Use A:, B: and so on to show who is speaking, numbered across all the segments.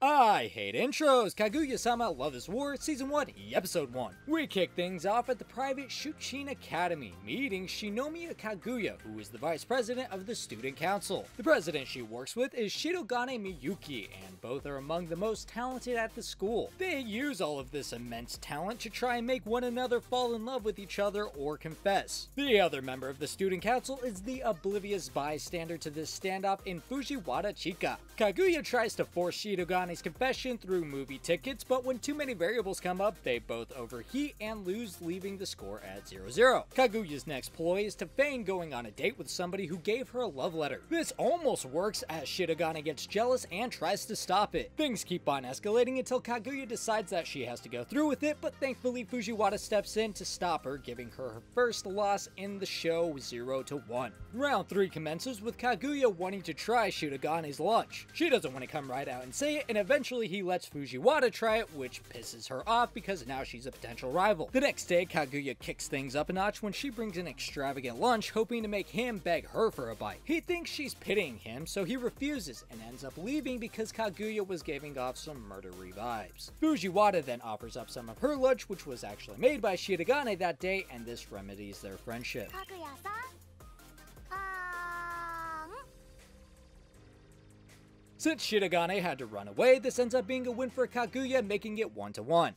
A: I hate intros! Kaguya-sama Love is War, Season 1, Episode 1. We kick things off at the private Shuchin Academy, meeting Shinomiya Kaguya, who is the vice president of the student council. The president she works with is SHIROGANE MIYUKI, and both are among the most talented at the school. They use all of this immense talent to try and make one another fall in love with each other or confess. The other member of the student council is the oblivious bystander to this standoff in Fujiwara Chika. Kaguya tries to force Shirogane's confession through movie tickets, but when too many variables come up, they both overheat and lose, leaving the score at 0-0. Kaguya's next ploy is to feign going on a date with somebody who gave her a love letter. This almost works as Shirogane gets jealous and tries to stop it. Things keep on escalating until Kaguya decides that she has to go through with it, but thankfully Fujiwara steps in to stop her, giving her her first loss in the show 0-1. Round 3 commences with Kaguya wanting to try Shirogane's lunch. She doesn't want to come right out and say it, and eventually he lets Fujiwara try it, which pisses her off because now she's a potential rival. The next day, Kaguya kicks things up a notch when she brings an extravagant lunch, hoping to make him beg her for a bite. He thinks she's pitying him, so he refuses and ends up leaving because Kaguya was giving off some murdery vibes. Fujiwara then offers up some of her lunch, which was actually made by Shirogane that day, and this remedies their friendship.
B: Kaguya-sama?
A: Since Shirogane had to run away, this ends up being a win for Kaguya, making it 1-1.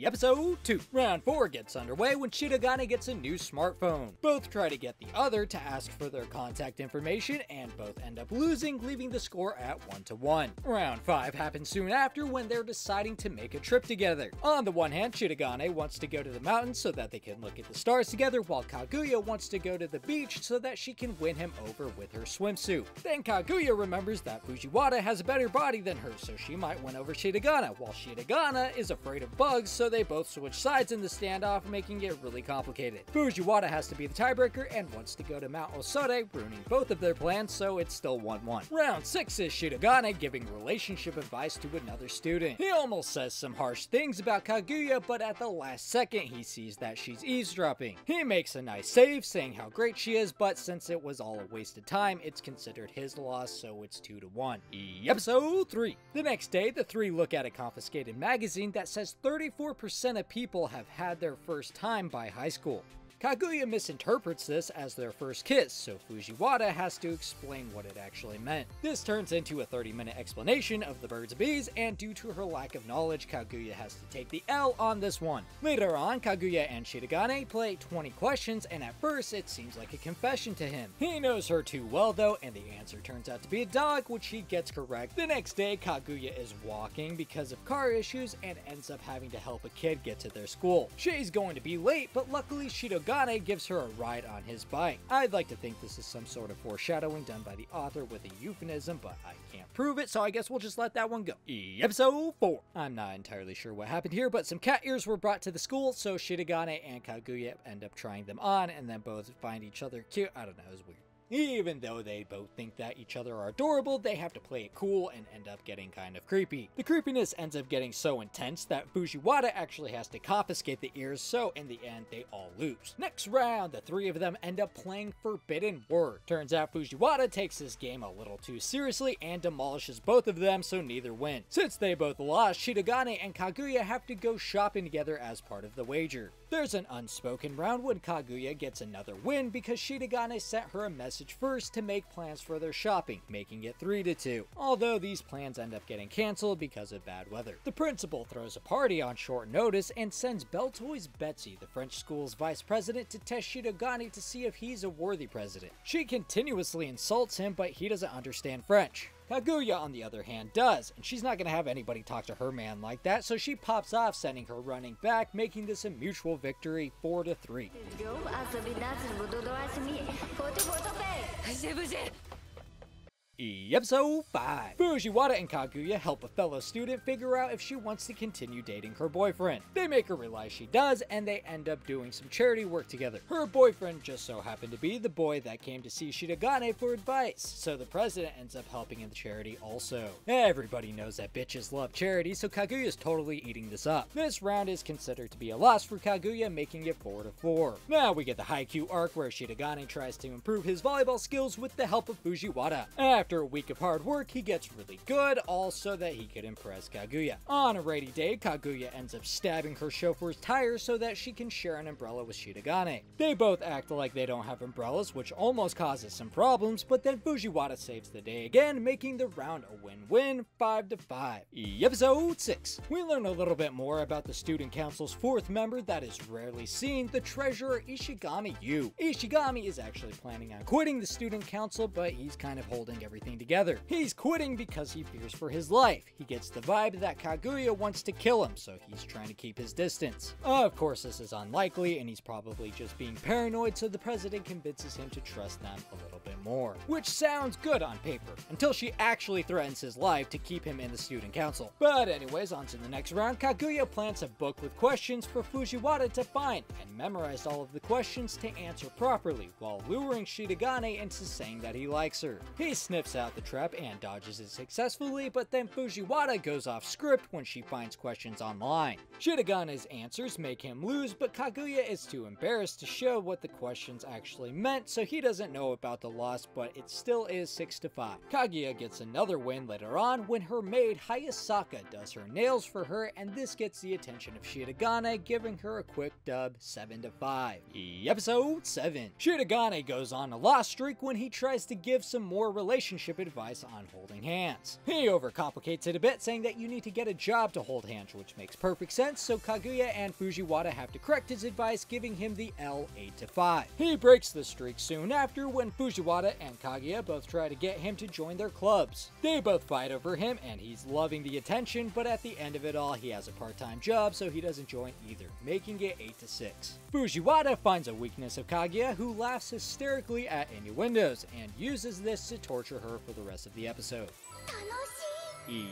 A: Episode 2. Round 4 gets underway when Shirogane gets a new smartphone. Both try to get the other to ask for their contact information, and both end up losing, leaving the score at 1-1. Round 5 happens soon after when they're deciding to make a trip together. On the one hand, Shirogane wants to go to the mountains so that they can look at the stars together, while Kaguya wants to go to the beach so that she can win him over with her swimsuit. Then Kaguya remembers that Fujiwara has a better body than her, so she might win over Shirogane, while Shirogane is afraid of bugs, so they both switch sides in the standoff, making it really complicated. Fujiwara has to be the tiebreaker and wants to go to Mount Osore, ruining both of their plans, so it's still 1-1. Round 6 is Shirogane giving relationship advice to another student. He almost says some harsh things about Kaguya, but at the last second he sees that she's eavesdropping. He makes a nice save, saying how great she is, but since it was all a waste of time, it's considered his loss, so it's 2-1. Episode 3. The next day, the three look at a confiscated magazine that says 34% of people have had their first time by high school. Kaguya misinterprets this as their first kiss, so Fujiwara has to explain what it actually meant. This turns into a 30-minute explanation of the birds bees, and due to her lack of knowledge, Kaguya has to take the L on this one. Later on, Kaguya and Shirogane play 20 questions, and at first it seems like a confession to him. He knows her too well though, and the answer turns out to be a dog, which he gets correct. The next day, Kaguya is walking because of car issues and ends up having to help a kid get to their school. She's going to be late, but luckily Shirogane gives her a ride on his bike. I'd like to think this is some sort of foreshadowing done by the author with a euphemism, but I can't prove it, so I guess we'll just let that one go. Episode 4. I'm not entirely sure what happened here, but some cat ears were brought to the school, so Shirogane and Kaguya end up trying them on, and then both find each other cute. I don't know, it was weird. Even though they both think that each other are adorable, they have to play it cool and end up getting kind of creepy. The creepiness ends up getting so intense that Fujiwara actually has to confiscate the ears, so in the end they all lose. Next round, the three of them end up playing Forbidden Word. Turns out Fujiwara takes this game a little too seriously and demolishes both of them, so neither win. Since they both lost, Shirogane and Kaguya have to go shopping together as part of the wager. There's an unspoken round when Kaguya gets another win because Shirogane sent her a message first to make plans for their shopping, making it 3-2. Although these plans end up getting cancelled because of bad weather. The principal throws a party on short notice and sends Beltoy's Betsy, the French school's vice president, to test Shirogane to see if he's a worthy president. She continuously insults him, but he doesn't understand French. Kaguya, on the other hand, does, and she's not going to have anybody talk to her man like that, so she pops off, sending her running back, making this a mutual victory 4-3. Episode 5. Fujiwara and Kaguya help a fellow student figure out if she wants to continue dating her boyfriend. They make her realize she does, and they end up doing some charity work together. Her boyfriend just so happened to be the boy that came to see Shirogane for advice, so the president ends up helping in the charity also. Everybody knows that bitches love charity, so Kaguya's totally eating this up. This round is considered to be a loss for Kaguya, making it 4-4. Now we get the Haikyuu arc where Shirogane tries to improve his volleyball skills with the help of Fujiwara. After a week of hard work, he gets really good, all so that he could impress Kaguya. On a rainy day, Kaguya ends up stabbing her chauffeur's tire so that she can share an umbrella with Shirogane. They both act like they don't have umbrellas, which almost causes some problems, but then Fujiwara saves the day again, making the round a win-win, 5-5. Episode 6. We learn a little bit more about the student council's fourth member that is rarely seen, the treasurer Ishigami Yu. Ishigami is actually planning on quitting the student council, but he's kind of holding everything together. He's quitting because he fears for his life. He gets the vibe that Kaguya wants to kill him, so he's trying to keep his distance. Of course, this is unlikely, and he's probably just being paranoid, so the president convinces him to trust them a little bit more. Which sounds good on paper, until she actually threatens his life to keep him in the student council. But anyways, on to the next round. Kaguya plants a book with questions for Fujiwara to find, and memorized all of the questions to answer properly, while luring Shirogane into saying that he likes her. He sniffs out the trap and dodges it successfully, but then Fujiwara goes off script when she finds questions online. Shirogane's answers make him lose, but Kaguya is too embarrassed to show what the questions actually meant, so he doesn't know about the loss, but it still is 6-5. Kaguya gets another win later on when her maid Hayasaka does her nails for her, and this gets the attention of Shirogane, giving her a quick dub, 7-5. Episode 7. Shirogane goes on a loss streak when he tries to give some more relationship advice on holding hands. He overcomplicates it a bit, saying that you need to get a job to hold hands, which makes perfect sense, so Kaguya and Fujiwara have to correct his advice, giving him the L, 8-5. He breaks the streak soon after when Fujiwara and Kaguya both try to get him to join their clubs. They both fight over him, and he's loving the attention, but at the end of it all, he has a part-time job, so he doesn't join either, making it 8-6. Fujiwara finds a weakness of Kaguya, who laughs hysterically at innuendos, and uses this to torture her for the rest of the episode.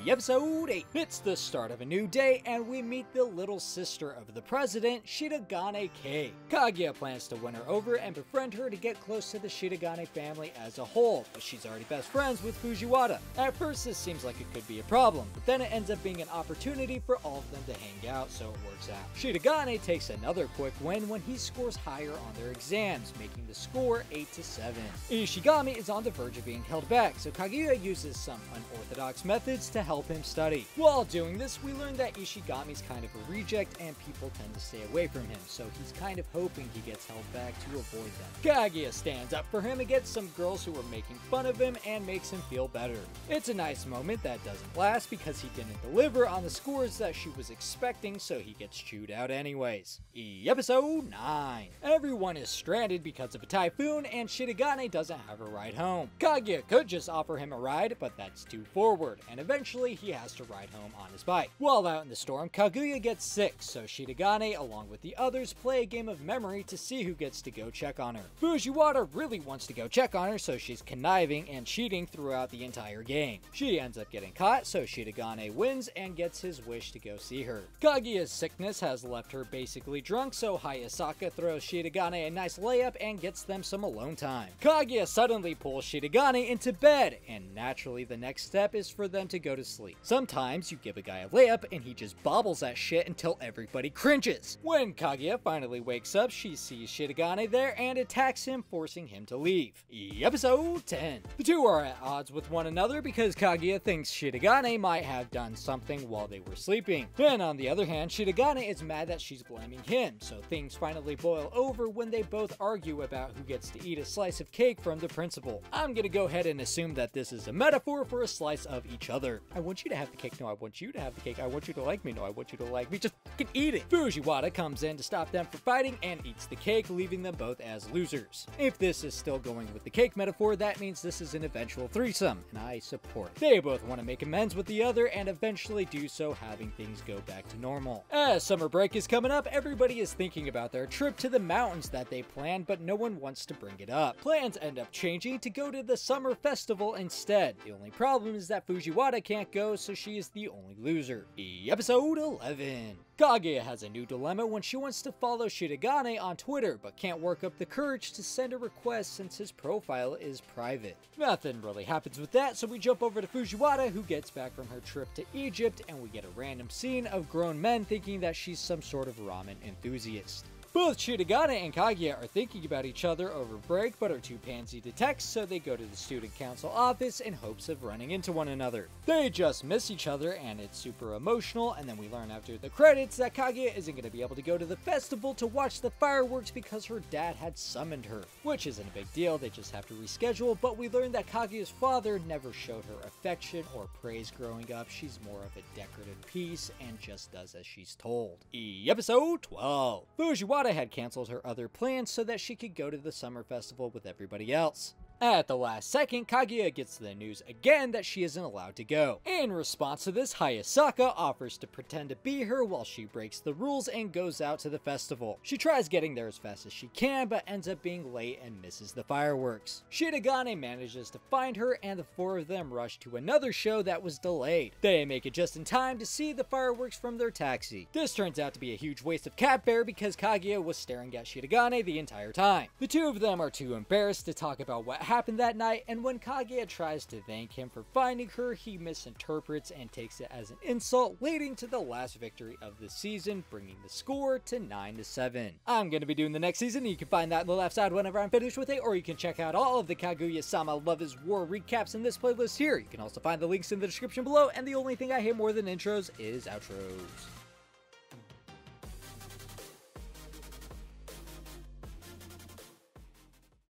A: Episode 8. It's the start of a new day, and we meet the little sister of the president, Shirogane Kei. Kaguya plans to win her over and befriend her to get close to the Shirogane family as a whole, but she's already best friends with Fujiwara. At first this seems like it could be a problem, but then it ends up being an opportunity for all of them to hang out, so it works out. Shirogane takes another quick win when he scores higher on their exams, making the score 8-7. Ishigami is on the verge of being held back, so Kaguya uses some unorthodox methods to help him study. While doing this, we learn that Ishigami's kind of a reject and people tend to stay away from him, so he's kind of hoping he gets held back to avoid them. Kaguya stands up for him against some girls who are making fun of him and makes him feel better. It's a nice moment that doesn't last because he didn't deliver on the scores that she was expecting, so he gets chewed out anyways. Episode 9. Everyone is stranded because of a typhoon, and Shirogane doesn't have a ride home. Kaguya could just offer him a ride, but that's too forward, and eventually he has to ride home on his bike. While out in the storm, Kaguya gets sick, so Shirogane, along with the others, play a game of memory to see who gets to go check on her. Fujiwara really wants to go check on her, so she's conniving and cheating throughout the entire game. She ends up getting caught, so Shirogane wins and gets his wish to go see her. Kaguya's sickness has left her basically drunk, so Hayasaka throws Shirogane a nice layup and gets them some alone time. Kaguya suddenly pulls Shirogane into bed, and naturally the next step is for them to go to sleep. Sometimes you give a guy a layup and he just bobbles that shit until everybody cringes. When Kaguya finally wakes up, she sees Shirogane there and attacks him, forcing him to leave. Episode 10. The two are at odds with one another because Kaguya thinks Shirogane might have done something while they were sleeping. Then on the other hand, Shirogane is mad that she's blaming him, so things finally boil over when they both argue about who gets to eat a slice of cake from the principal. I'm gonna go ahead and assume that this is a metaphor for a slice of each other. I want you to have the cake. No, I want you to have the cake. I want you to like me. No, I want you to like me. Just fucking eat it. Fujiwara comes in to stop them from fighting and eats the cake, leaving them both as losers. If this is still going with the cake metaphor, that means this is an eventual threesome, and I support it. They both want to make amends with the other and eventually do so, having things go back to normal. As summer break is coming up, everybody is thinking about their trip to the mountains that they planned, but no one wants to bring it up. Plans end up changing to go to the summer festival instead. The only problem is that Fujiwara can't go, so she is the only loser. Episode 11. Kaguya has a new dilemma when she wants to follow Shirogane on Twitter, but can't work up the courage to send a request since his profile is private. Nothing really happens with that, so we jump over to Fujiwara, who gets back from her trip to Egypt, and we get a random scene of grown men thinking that she's some sort of ramen enthusiast. Both Shirogane and Kaguya are thinking about each other over break but are too pansy to text, so they go to the student council office in hopes of running into one another. They just miss each other and it's super emotional, and then we learn after the credits that Kaguya isn't going to be able to go to the festival to watch the fireworks because her dad had summoned her, which isn't a big deal, they just have to reschedule. But we learn that Kaguya's father never showed her affection or praise growing up. She's more of a decorative piece and just does as she's told. Episode 12. Fujiwara had canceled her other plans so that she could go to the summer festival with everybody else. At the last second, Kaguya gets the news again that she isn't allowed to go. In response to this, Hayasaka offers to pretend to be her while she breaks the rules and goes out to the festival. She tries getting there as fast as she can, but ends up being late and misses the fireworks. Shirogane manages to find her, and the four of them rush to another show that was delayed. They make it just in time to see the fireworks from their taxi. This turns out to be a huge waste of cat fare because Kaguya was staring at Shirogane the entire time. The two of them are too embarrassed to talk about what happened that night, and when Kaguya tries to thank him for finding her, he misinterprets and takes it as an insult, leading to the last victory of the season, bringing the score to 9-7. I'm going to be doing the next season, and you can find that on the left side whenever I'm finished with it, or you can check out all of the Kaguya-sama Love is War recaps in this playlist here. You can also find the links in the description below, and the only thing I hate more than intros is outros.